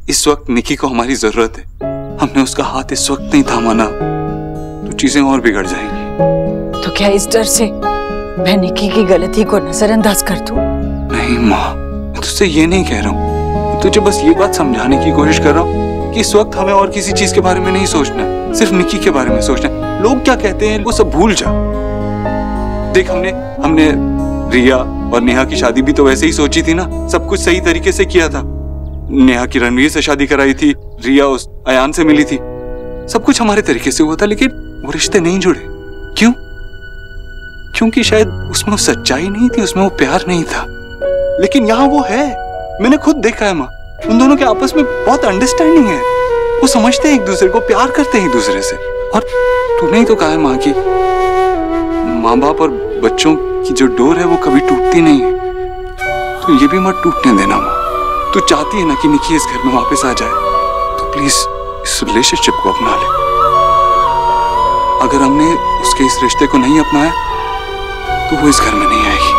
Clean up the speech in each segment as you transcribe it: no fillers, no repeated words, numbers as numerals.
इस वक्त निकी को हमारी जरूरत है। हमने उसका हाथ इस वक्त नहीं थामा ना तो चीजें और बिगड़ जाएंगी। तो क्या इस डर से मैं निकी की गलती को नजरअंदाज कर दूं? नहीं माँ, मैं तुझसे ये नहीं कह रहा हूँ। तुझे बस ये बात समझाने की कोशिश कर रहा हूँ कि इस वक्त हमें और किसी चीज के बारे में नहीं सोचना, सिर्फ निकी के बारे में सोचना। लोग क्या कहते हैं वो सब भूल जा। देख, हमने रिया और नेहा की शादी भी तो वैसे ही सोची थी ना। सब कुछ सही तरीके से किया था। नेहा की रणवीर से शादी कराई थी, रिया उस अयान से मिली थी। सब कुछ हमारे तरीके से हुआ था, लेकिन वो रिश्ते नहीं जुड़े। क्यों? क्योंकि शायद उसमें वो सच्चाई नहीं थी, उसमें वो प्यार नहीं था। लेकिन यहाँ वो है। मैंने खुद देखा है माँ, उन दोनों के आपस में बहुत अंडरस्टैंडिंग है। वो समझते हैं एक दूसरे को, प्यार करते हैं एक दूसरे से। और तूने ही तो कहा है माँ की माँ बाप और बच्चों की जो डोर है वो कभी टूटती नहीं है। तो ये भी मत टूटने देना माँ। तू चाहती है ना कि निकी इस घर में वापस आ जाए, तो प्लीज इस रिलेशनशिप को अपना ले। अगर हमने उसके इस रिश्ते को नहीं अपनाया तो वो इस घर में नहीं आएगी।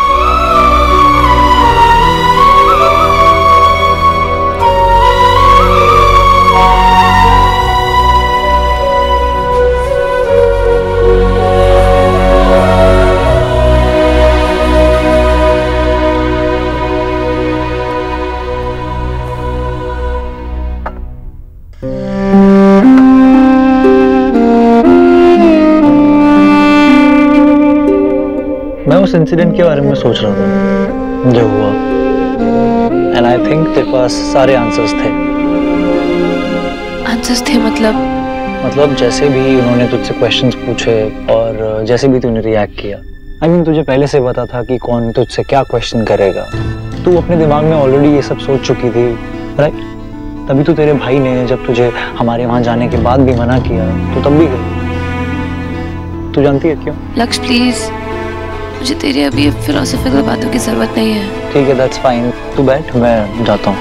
उस इंसिडेंट के बारे में सोच रहा था जो हुआ, एंड आई थिंक तेरे पास सारे आंसर्स थे। आंसर्स थे मतलब जैसे भी उन्होंने तुझसे क्वेश्चंस पूछे और जैसे भी तूने रिएक्ट किया। आई मीन तुझे पहले से पता था कि कौन तुझसे क्या क्वेश्चन करेगा। तू अपने दिमाग में ऑलरेडी ये सब सोच चुकी थी, राइट? तभी तो तेरे भाई ने जब तुझे हमारे वहां जाने के बाद भी मना किया तो तब भी गई। तू जानती है क्यों? लक्ष्य प्लीज, मुझे तेरी अभी फिलोसॉफिकल बातों की जरूरत नहीं है। ठीक है, दैट्स फाइन। तू बैठ, मैं जाता हूँ।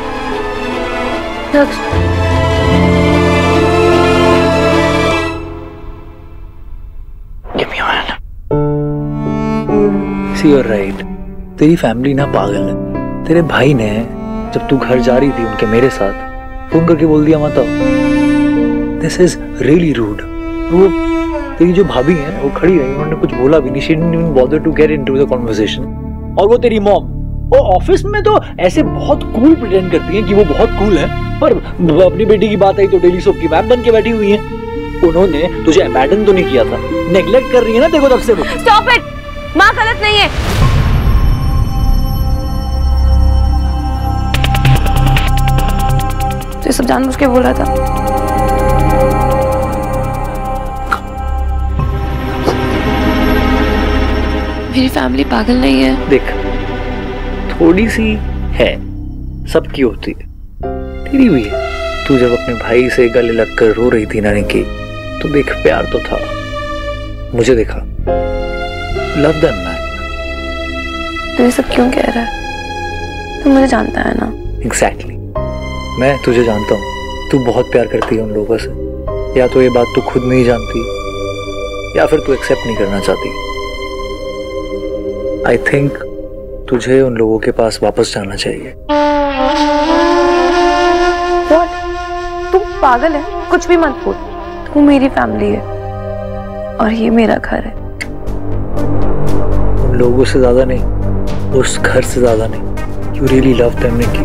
Give me your hand. See, you're right. तेरी फैमिली ना पागल है। तेरे भाई ने जब तू घर जा रही थी उनके मेरे साथ फोन करके बोल दिया मत आओ। This is really rude. वो तेरी जो भाभी है वो खड़ी रही, उन्होंने कुछ बोला भी नहीं। She didn't even bother to get into the conversation. और वो तेरी मॉम, वो ऑफिस में तो ऐसे बहुत कूल प्रिटेंड करती हैं कि वो बहुत कूल है, पर अपनी बेटी की बात आई तो डेली सोप की मैप बन के बैठी हुई हैं। उन्होंने तुझे अबैंडन तो नहीं किया था, नेग्लेक्ट कर रही है ना देखो तब से वो। Stop it! माँ गलत नहीं है। तो ये सब जानबूझ के बोल रहा था। मेरी फैमिली पागल नहीं है। देख, थोड़ी सी है, सबकी होती है, तेरी भी है। तू जब अपने भाई से गले लगकर रो रही थी ना निकी, तो देख प्यार तो था। मुझे देखा, लव दैम मैन। तू ये सब क्यों कह रहा है? तू मुझे जानता है ना। एग्जैक्टली, मैं तुझे जानता हूँ। तू बहुत प्यार करती है उन लोगों से। या तो ये बात तू खुद नहीं जानती या फिर तू एक्सेप्ट नहीं करना चाहती। आई थिंक तुझे उन लोगों के पास वापस जाना चाहिए। What? तू पागल है? कुछ भी मत बोल। तू मेरी फैमिली है और ये मेरा घर है। उन लोगों से ज्यादा नहीं, उस घर से ज्यादा नहीं। You really love them, Nikki.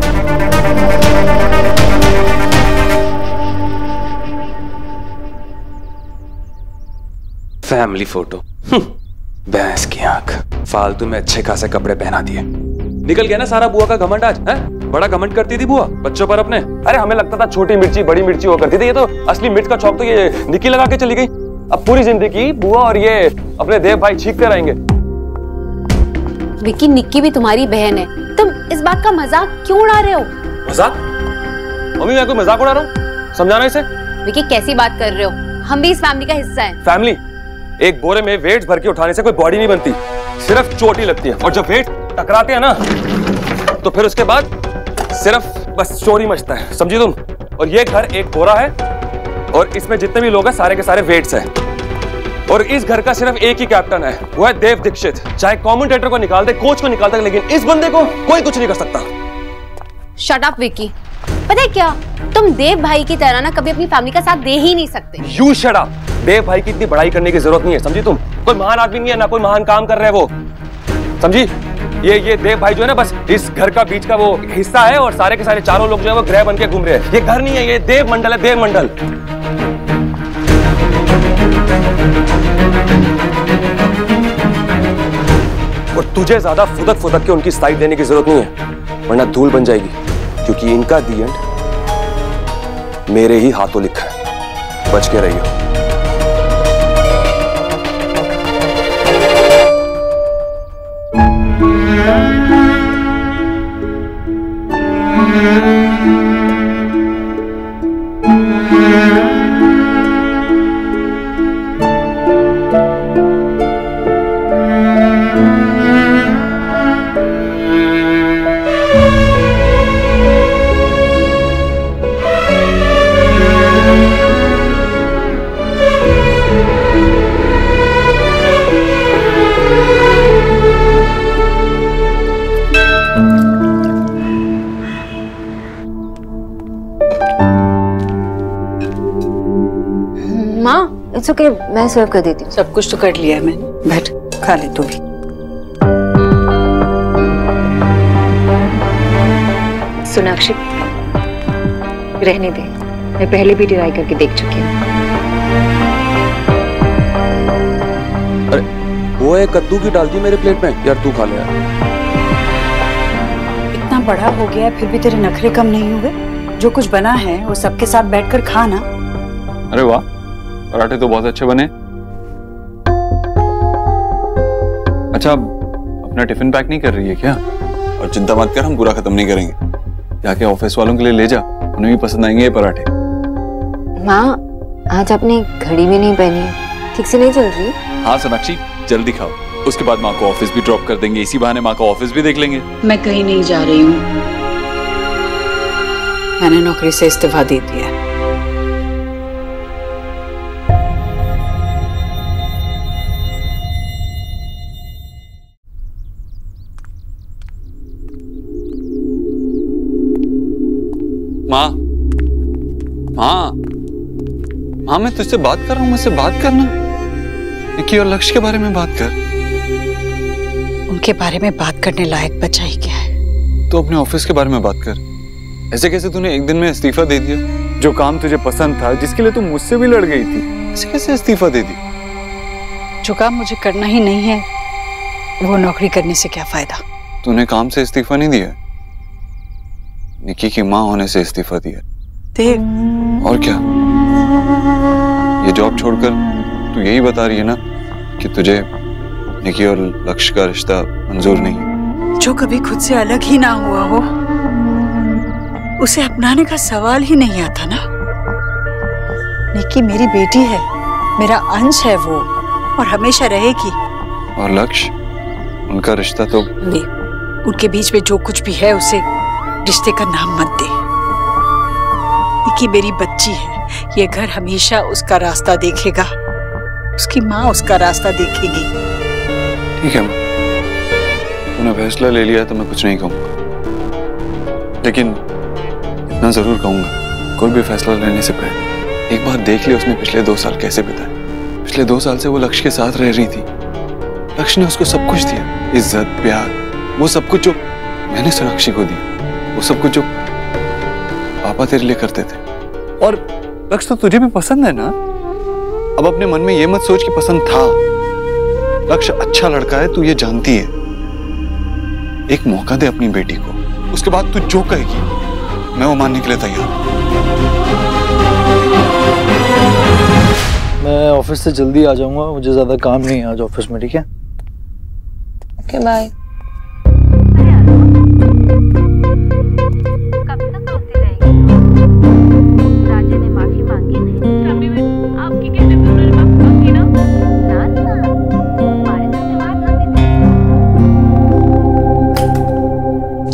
Family photo, भैंस की आंख। फालतू में अच्छे खासे कपड़े पहना दिए। निकल गया ना सारा बुआ का घमंड आज, हैं? बड़ा घमंड करती थी बुआ बच्चों पर अपने। अरे हमें लगता था छोटी मिर्ची बड़ी मिर्ची वो करती थी, ये तो असली मिर्च का चौक तो ये निकी लगा के चली गई। अब पूरी जिंदगी बुआ और ये अपने देव भाई छींक कर आएंगे। विकी, निक्की भी तुम्हारी बहन है, तुम इस बात का मजाक क्यों उड़ा रहे हो? मजाक? मम्मी मैं कोई मजाक उड़ा रहा हूँ? समझाना इसे। विकी कैसी बात कर रहे हो? हम भी इस फैमिली का हिस्सा हैं। फैमिली? एक बोरे में वेट्स भर के उठाने से कोई बॉडी नहीं बनती, सिर्फ चोट ही लगती है। और जब वेट टकराते हैं ना तो फिर उसके बाद सिर्फ बस चोरी मचता है, समझी तुम? और ये घर एक बोरा है और इसमें जितने भी लोग हैं सारे के सारे वेट्स हैं। और इस घर का सिर्फ एक ही कैप्टन है, वो है देव दीक्षित। चाहे कमेंटेटर को निकाल दे, कोच को निकाल दे, लेकिन इस बंदे को कोई कुछ नहीं कर सकता। शट अप विकी, पता है क्या, तुम देव भाई की तरह ना कभी अपनी फैमिली का साथ दे ही नहीं सकते। You shut up. देव भाई की इतनी बड़ाई करने की जरूरत नहीं है, समझी तुम? कोई महान आदमी नहीं है, ना कोई महान काम कर रहे हैं वो, समझी? ये देव भाई जो है ना, बस इस घर का बीच का वो हिस्सा है, और सारे के सारे चारों लोग जो है वो ग्रह बन के घूम रहे हैं। ये घर नहीं है, ये देव मंडल है, देव मंडल। और तुझे ज्यादा फुदक फुदक के उनकी साइड देने की जरूरत नहीं है, वरना धूल बन जाएगी, क्योंकि इनका दी एंड मेरे ही हाथों लिखा है। बच के रहियो। इट्स ओके, मैं सर्व कर देती हूँ। सब कुछ तो कर लिया है मैंने, बैठ खा ले तू भी। सोनाक्षी, रहने दे, मैं पहले भी ट्राई करके देख चुकी हूँ। अरे वो है कद्दू की डाल दी मेरे प्लेट में, यार तू खा ले यार। इतना बड़ा हो गया फिर भी तेरे नखरे कम नहीं हुए। जो कुछ बना है वो सबके साथ बैठकर खाना। अरे वाह, पराठे तो बहुत अच्छे बने। अच्छा, अपना टिफिन पैक नहीं कर रही है क्या? और चिंता मत कर, हम पूरा खत्म नहीं करेंगे। जाके ऑफिस वालों के लिए ले जा, उन्हें भी पसंद आएंगे ये पराठे। माँ, आज आपने घड़ी भी नहीं पहनी है, ठीक से नहीं चल रही? हाँ सोनाक्षी, जल्दी खाओ, उसके बाद माँ को ऑफिस भी ड्रॉप कर देंगे, इसी बहाने माँ को ऑफिस भी देख लेंगे। मैं कहीं नहीं जा रही हूँ, मैंने नौकरी से इस्तीफा दे दिया। माँ, माँ, माँ, मैं तुझसे बात कर रहा हूँ, मुझसे बात करना। निकी और लक्ष्य के बारे में बात कर। उनके बारे में बात करने लायक बचा ही क्या है? तो अपने ऑफिस के बारे में बात कर। ऐसे कैसे तूने एक दिन में इस्तीफा दे दिया? जो काम तुझे पसंद था, जिसके लिए तू मुझसे भी लड़ गई थी, ऐसे कैसे इस्तीफा दे दी? जो काम मुझे करना ही नहीं है, वो नौकरी करने से क्या फायदा? तूने काम से इस्तीफा नहीं दिया, निकी की माँ होने से इस्तीफा दिया। देव, और क्या, ये जॉब छोड़कर तू यही बता रही है ना कि तुझे निकी और लक्ष्य का रिश्ता मंजूर नहीं है? जो कभी खुद से अलग ही ना हुआ हो, उसे अपनाने का सवाल ही नहीं आता ना। निकी मेरी बेटी है, मेरा अंश है वो, और हमेशा रहेगी। और लक्ष्य, उनका रिश्ता तो उनके बीच में जो कुछ भी है उसे रिश्ते का नाम मत दे। निकी मेरी बच्ची है, ये घर हमेशा उसका रास्ता देखेगा, उसकी माँ उसका रास्ता देखेगी। ठीक है माँ, तूने फैसला ले लिया तो मैं कुछ नहीं कहूँगा, लेकिन इतना जरूर कहूँगा, कोई भी फैसला लेने से पहले एक बार देख लिया उसने पिछले 2 साल कैसे बिताए। पिछले 2 साल से वो लक्ष्य के साथ रह रही थी, लक्ष्य ने उसको सब कुछ दिया, इज्जत, प्यार, वो सब कुछ जो मैंने सोनाक्षी को दिया, वो सब कुछ जो पापा तेरे लिए करते थे। और लक्ष्य तो तुझे भी पसंद है ना? अब अपने मन में ये मत सोच कि पसंद था। लक्ष्य अच्छा लड़का है, तू ये जानती है। एक मौका दे अपनी बेटी को, उसके बाद तू जो कहेगी मैं वो मानने के लिए तैयार हूं। मैं ऑफिस से जल्दी आ जाऊंगा, मुझे ज्यादा काम नहीं है आज ऑफिस में, ठीक है? Okay, bye.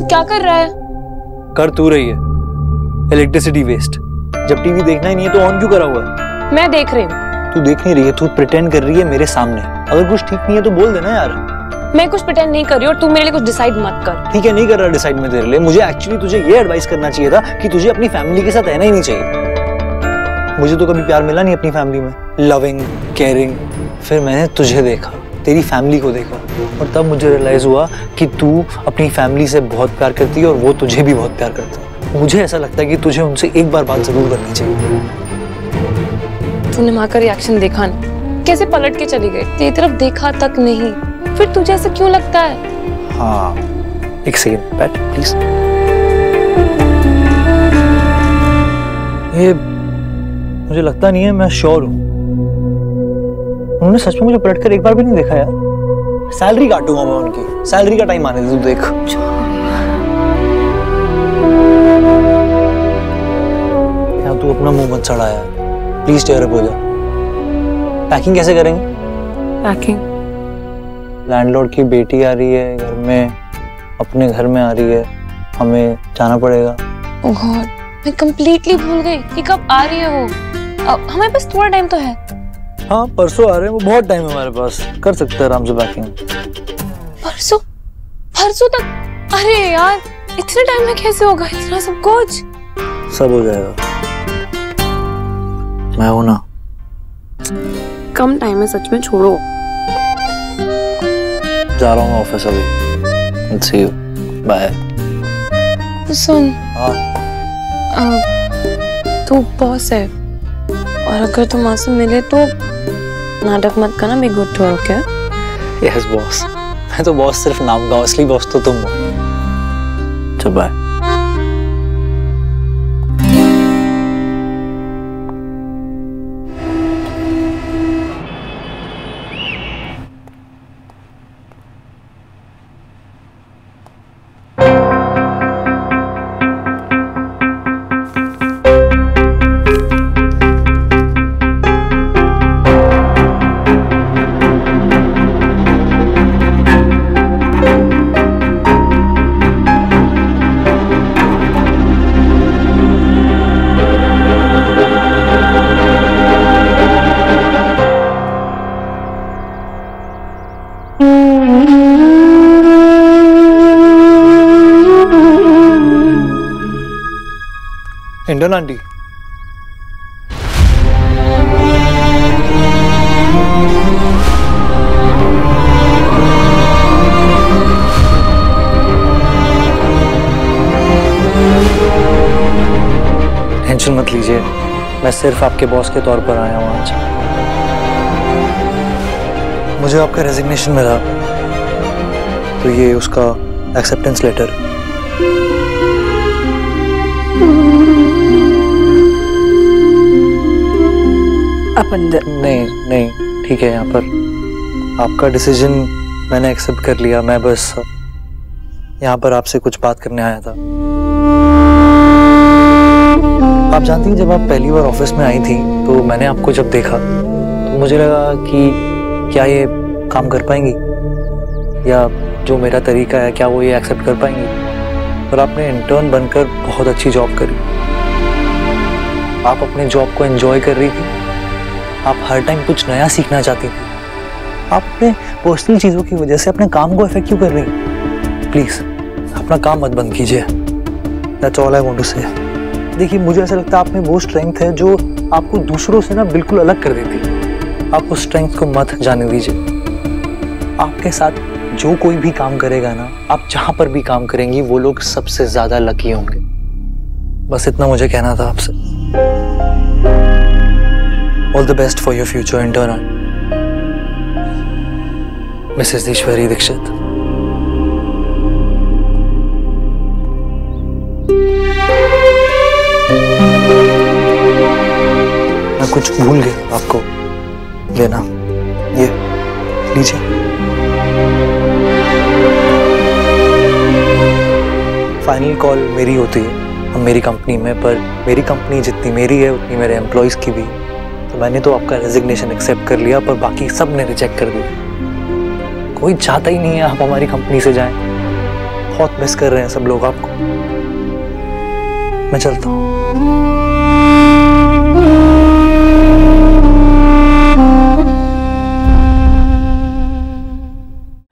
क्या कर रहा है? कर तू रही है इलेक्ट्रिसिटी वेस्ट। जब टीवी देखना ही नहीं है तो ऑन क्यों करा हुआ है? मैं देख रही हूँ। तू देख नहीं रही है, तू प्रिटेंड कर रही है मेरे सामने। अगर कुछ ठीक नहीं है तो बोल देना यार। मैं कुछ प्रिटेंड नहीं कर रही और तू मेरे लिए कुछ डिसाइड मत कर। ठीक है, नहीं कर रहा डिसाइड मैं तेरे लिए। मुझे एक्चुअली तुझे ये एडवाइस करना चाहिए था कि तुझे अपनी फैमिली के साथ रहना ही नहीं चाहिए। मुझे तो कभी प्यार मिला नहीं अपनी फैमिली में, लविंग केयरिंग। फिर मैंने तुझे देखा, तेरी फैमिली को देखा, और तब मुझे रियलाइज हुआ कि तू अपनी फैमिली से बहुत प्यार करती है और वो तुझे भी बहुत प्यार करता है। मुझे ऐसा लगता है कि तुझे उनसे एक बार बात जरूर करनी चाहिए। तूने माँ का रिएक्शन देखा ना, कैसे पलट के चली गई, तेरी तरफ देखा तक नहीं। फिर तुझे ऐसा क्यों लगता है? हाँ, एक सेकंड बैठ प्लीज। ये मुझे लगता नहीं है, मैं श्योर हूँ उन्होंने सच में मुझे पलटकर एक बार भी नहीं देखा यार। सैलरी काटूंगा मैं उनकी, सैलरी का टाइम आने दे, तू देख। क्या तू अपना मुंह मत चढ़ा यार, प्लीज चेयर अप हो जा। पैकिंग कैसे करेंगे? पैकिंग लैंडलॉर्ड की बेटी आ रही है घर में, अपने घर में आ रही है, हमें जाना पड़ेगा। ओह गॉड, मैं कंप्लीटली भूल गई कि कब आ रही है वो। अब हमारे पास थोड़ा टाइम तो है। हाँ, परसों आ रहे हैं, वो बहुत टाइम है हमारे पास, कर सकते हैं आराम से पैकिंग। परसों? परसों तक? अरे यार, इतने टाइम में कैसे होगा इतना सब कुछ? सब हो जाएगा, मैं हूं ना। कम टाइम है सच में, छोड़ो। जा रहा हूँ ऑफिस अभी। See you. Bye. सुन, हाँ। तू बॉस है और अगर तुम माँ से मिले तो नाटक मत करना, be good to her, okay? Yes boss, मैं तो बॉस सिर्फ नाम का, असली बॉस तो तुम हो। चल बाय। इंडियन आंटी, टेंशन मत लीजिए, मैं सिर्फ आपके बॉस के तौर पर आया हूँ आज। मुझे आपका रेजिग्नेशन मिला, तो ये उसका एक्सेप्टेंस लेटर। अंदर नहीं नहीं, ठीक है, यहाँ पर आपका डिसीजन मैंने एक्सेप्ट कर लिया। मैं बस यहाँ पर आपसे कुछ बात करने आया था। आप जानती हैं, जब आप पहली बार ऑफिस में आई थी तो मैंने आपको जब देखा तो मुझे लगा कि क्या ये काम कर पाएंगी, या जो मेरा तरीका है क्या वो ये एक्सेप्ट कर पाएंगी। और आपने इंटर्न बनकर बहुत अच्छी जॉब करी, आप अपने जॉब को एंजॉय कर रही थी, आप हर टाइम कुछ नया सीखना चाहती थी। आप अपने पर्सनल चीज़ों की वजह से अपने काम को इफेक्ट क्यों कर रही हैं? प्लीज़ अपना काम मत बंद कीजिए। That's all I want to say. देखिए, मुझे ऐसा लगता है आप में वो स्ट्रेंथ है जो आपको दूसरों से ना बिल्कुल अलग कर देती है। आप उस स्ट्रेंथ को मत जाने दीजिए। आपके साथ जो कोई भी काम करेगा ना, आप जहाँ पर भी काम करेंगी, वो लोग सबसे ज़्यादा लकी होंगे। बस इतना मुझे कहना था आपसे। All the best for your future intern, Mrs. Ishwari Dikshit. मैं कुछ भूल गया आपको लेना, ये लीजिए। फाइनल कॉल मेरी होती है मेरी कंपनी में, पर मेरी कंपनी जितनी मेरी है उतनी मेरे एम्प्लॉयज की भी। तो मैंने तो आपका रेजिग्नेशन एक्सेप्ट कर लिया, पर बाकी सब ने रिजेक्ट कर दिया। कोई चाहता ही नहीं है आप हमारी कंपनी से जाएं। बहुत मिस कर रहे हैं सब लोग आपको। मैं चलता हूँ।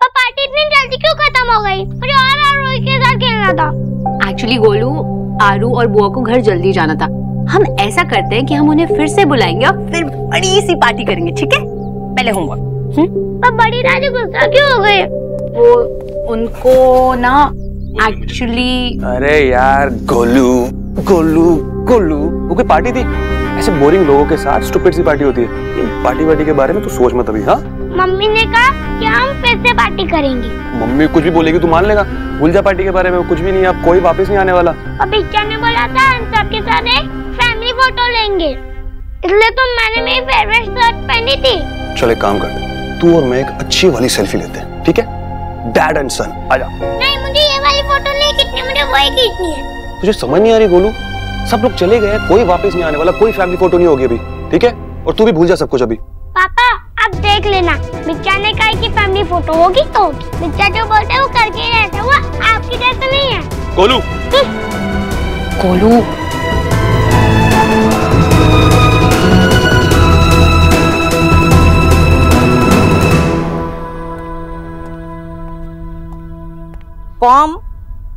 पार्टी आरू और बुआ को घर जल्दी जाना था। हम ऐसा करते हैं कि हम उन्हें फिर से बुलाएंगे और फिर बड़ी सी पार्टी करेंगे, ठीक है? पहले होमवर्क। पर बड़ी दादी गुस्सा क्यों हो गई? वो उनको ना एक्चुअली। अरे यार गोलू गोलू गोलू, वो कोई पार्टी थी? ऐसे बोरिंग लोगों के साथ स्टूपिड सी पार्टी होती है। ये पार्टी के बारे में तो सोच मत अभी। हाँ, मम्मी ने कहा कि हम फिर से पार्टी करेंगे। मम्मी कुछ भी बोलेगी तू मान लेगा? भूल जा पार्टी के बारे में, कुछ भी नहीं, अब कोई वापस नहीं आने वाला। और पिक्चर ने बोला था हम सबके साथ एक फैमिली फोटो लेंगे, इसलिए तो मैंने मेरी फेवरेट शर्ट पहनी थी। चल एक काम करते, तू और मैं एक अच्छी वाली सेल्फी लेते हैं, ठीक है? डैड एंड सन, आजा। नहीं, मुझे ये वाली फोटो नहीं खींचनी, मुझे वही खींचनी है। तुझे समझ नहीं आ रही गोलू? सब लोग चले गए, कोई वापस नहीं आने वाला, कोई फैमिली फोटो नहीं होगी अभी, ठीक है? और तू भी भूल जा सब कुछ अभी। पापा अब देख लेना, बिच्चा ने कहा कि फैमिली फोटो होगी तो होगी। बिच्चा जो बोलते है वो करके ही रहता है, वो आपकी जैसा नहीं है। गोलू गोलू पॉम,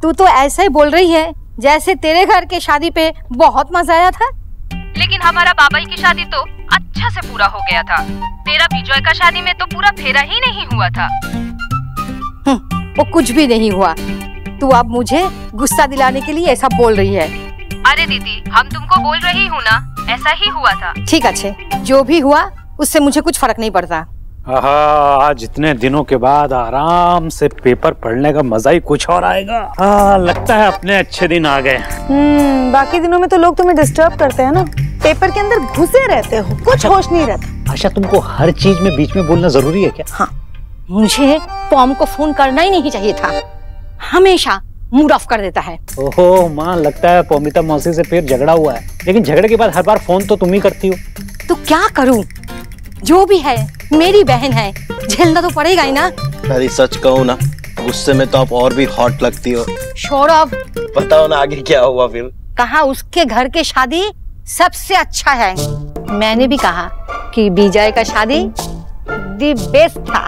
तू तो ऐसा ही बोल रही है जैसे तेरे घर के शादी पे बहुत मजा आया था। लेकिन हमारा बाबाई की शादी तो अच्छा से पूरा हो गया था। तेरा विजय का शादी में तो पूरा फेरा ही नहीं हुआ था। वो कुछ भी नहीं हुआ। तू अब मुझे गुस्सा दिलाने के लिए ऐसा बोल रही है। अरे दीदी, हम तुमको बोल रही हूँ ना, ऐसा ही हुआ था। ठीक अच्छे, जो भी हुआ उससे मुझे कुछ फर्क नहीं पड़ता। आज इतने दिनों के बाद आराम से पेपर पढ़ने का मजा ही कुछ और आएगा। लगता है अपने अच्छे दिन आ गए। बाकी दिनों में तो लोग तुम्हें डिस्टर्ब करते हैं ना, पेपर के अंदर घुसे रहते हो, कुछ होश नहीं रहता। आशा, तुमको हर चीज में बीच में बोलना जरूरी है क्या? हाँ, मुझे पॉम को फोन करना ही नहीं चाहिए था, हमेशा मूड ऑफ कर देता है। ओहो माँ, लगता है पॉमिता मौसी से फिर झगड़ा हुआ है। लेकिन झगड़े के बाद हर बार फोन तो तुम ही करती हो। तो क्या करूं, जो भी है मेरी बहन है, झेलना तो पड़ेगा ही ना। अरे सच कहूँ ना, गुस्से में तो आप और भी हॉट लगती हो। सौरभ, बताओ ना आगे क्या हुआ फिर? कहा उसके घर के शादी सबसे अच्छा है। मैंने भी कहा कि विजय का शादी दी बेस्ट था।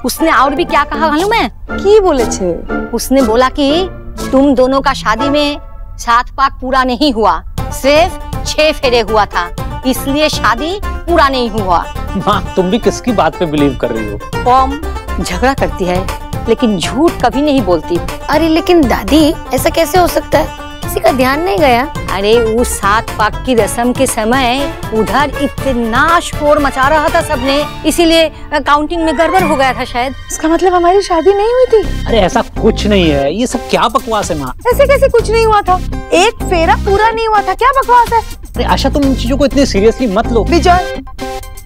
उसने और भी क्या कहा मालूम है? की बोले छे? उसने बोला कि तुम दोनों का शादी में 7 पाक पूरा नहीं हुआ, सिर्फ 6 फेरे हुआ था, इसलिए शादी पूरा नहीं हुआ। माँ, तुम भी किसकी बात पे बिलीव कर रही हो? पॉम झगड़ा करती है लेकिन झूठ कभी नहीं बोलती। अरे लेकिन दादी, ऐसा कैसे हो सकता है? किसी का ध्यान नहीं गया? अरे उस 7 पाक की रस्म के समय उधर इतना शोर मचा रहा था सबने, इसीलिए काउंटिंग में गड़बड़ हो गया था शायद। इसका मतलब हमारी शादी नहीं हुई थी? अरे ऐसा कुछ नहीं है, ये सब क्या बकवास है माँ? ऐसे कैसे कुछ नहीं हुआ था? एक फेरा पूरा नहीं हुआ था, क्या बकवास है? अरे आशा, तुम इन चीजों को इतनी सीरियसली मत लो। विजय,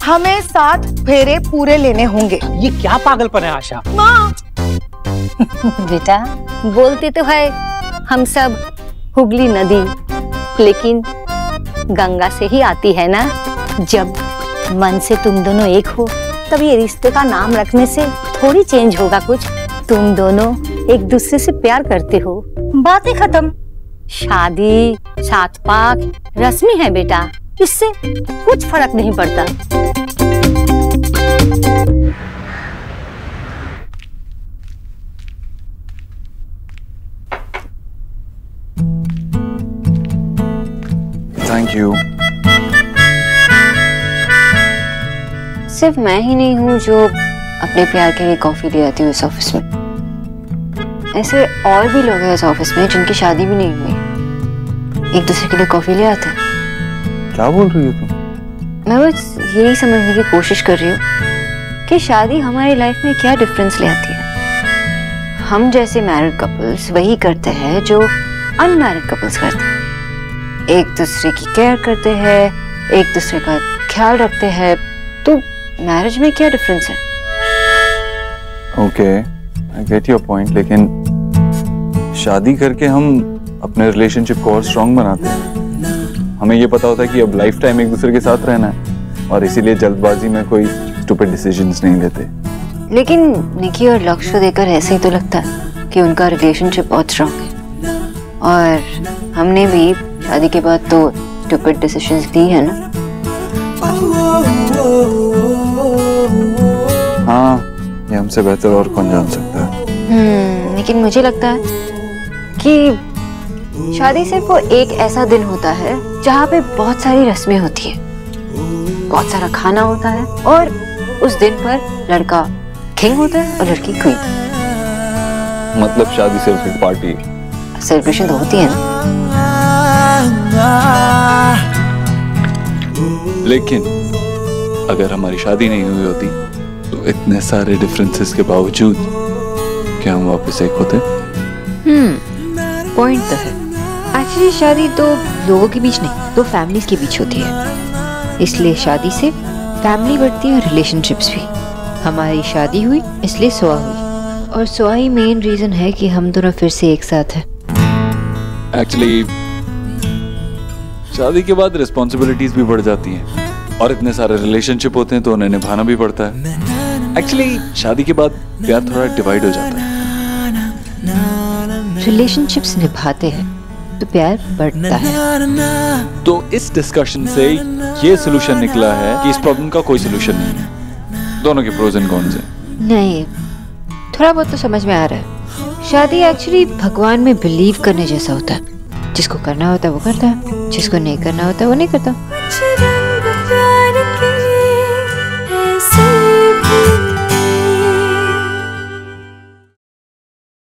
हमें 7 फेरे पूरे लेने होंगे। ये क्या पागलपन है आशा? माँ बेटा, बोलते तो है हम सब हुगली नदी, लेकिन गंगा से ही आती है ना। जब मन से तुम दोनों एक हो तब ये रिश्ते का नाम रखने से थोड़ी चेंज होगा कुछ। तुम दोनों एक दूसरे से प्यार करते हो, बातें खत्म। शादी 7 पाक रस्मी है बेटा, इससे कुछ फर्क नहीं पड़ता। Thank you. सिर्फ मैं ही नहीं हूँ जो अपने प्यार के लिए कॉफी ले आती हूँ इस ऑफिस में। ऐसे और भी लोग हैं इस ऑफिस में जिनकी शादी भी नहीं हुई, एक दूसरे के लिए कॉफी ले आते हैं। क्या बोल रही हो तुम? मैं बस यही समझने की कोशिश कर रही हूँ कि शादी हमारी लाइफ में क्या डिफरेंस ले आती है। हम जैसे मैरिड कपल्स वही करते हैं जो अनमैरिड कपल्स करते हैं। एक दूसरे की केयर करते हैं, एक दूसरे का ख्याल रखते हैं। तो मैरिज में क्या डिफरेंस है? Okay, I get your point, लेकिन शादी करके हम अपने रिलेशनशिप को और स्ट्रॉन्ग बनाते हैं। हमें ये पता होता है कि अब लाइफ टाइम एक दूसरे के साथ रहना है, और इसीलिए जल्दबाजी में कोई स्टूपिड डिसीजंस नहीं लेते। लेकिन निकी और लक्ष्य को देखकर ऐसे ही तो लगता है कि उनका रिलेशनशिप बहुत स्ट्रॉन्ग है, और हमने भी शादी के बाद तो स्टूपिड डिसीजंस ली है ना। हाँ, ये हमसे बेहतर और कौन जान सकता है। लेकिन मुझे लगता है कि शादी सिर्फ वो एक ऐसा दिन होता है जहाँ पे बहुत सारी रस्में होती है, बहुत सारा खाना होता है, और उस दिन पर लड़का किंग होता है और लड़की क्वीन। मतलब शादी सिर्फ एक पार्टी, सेलिब्रेशन तो होती है ना। लेकिन अगर हमारी शादी नहीं हुई होती तो इतने सारे डिफरेंसेस के बावजूद क्या हम वापस एक होते? पॉइंट तो है। एक्चुअली शादी तो लोगों के बीच नहीं, तो फैमिलीज के बीच होती है। इसलिए शादी से फैमिली बढ़ती है और रिलेशनशिप्स भी। हमारी शादी हुई इसलिए सुहा हुई, और सुहा ही मेन रीजन है कि हम दोनों फिर से एक साथ हैं। एक्चुअली शादी के बाद रिस्पॉन्सिबिलिटीज भी बढ़ जाती हैं और इतने सारे रिलेशनशिप होते हैं तो उन्हें निभाना भी पड़ता है। एक्चुअली शादी के बाद प्यार थोड़ा डिवाइड हो जाता है। रिलेशनशिप्स निभाते हैं तो प्यार बढ़ता है। तो इस डिस्कशन से ये सोल्यूशन निकला है कि इस प्रॉब्लम का कोई सोल्यूशन नहीं है, दोनों के प्रोज एंड कॉन्स हैं। नहीं, थोड़ा बहुत तो समझ में आ रहा है। शादी एक्चुअली भगवान में बिलीव करने जैसा होता है। जिसको करना होता है वो करता है, जिसको नहीं करना होता है वो नहीं करता।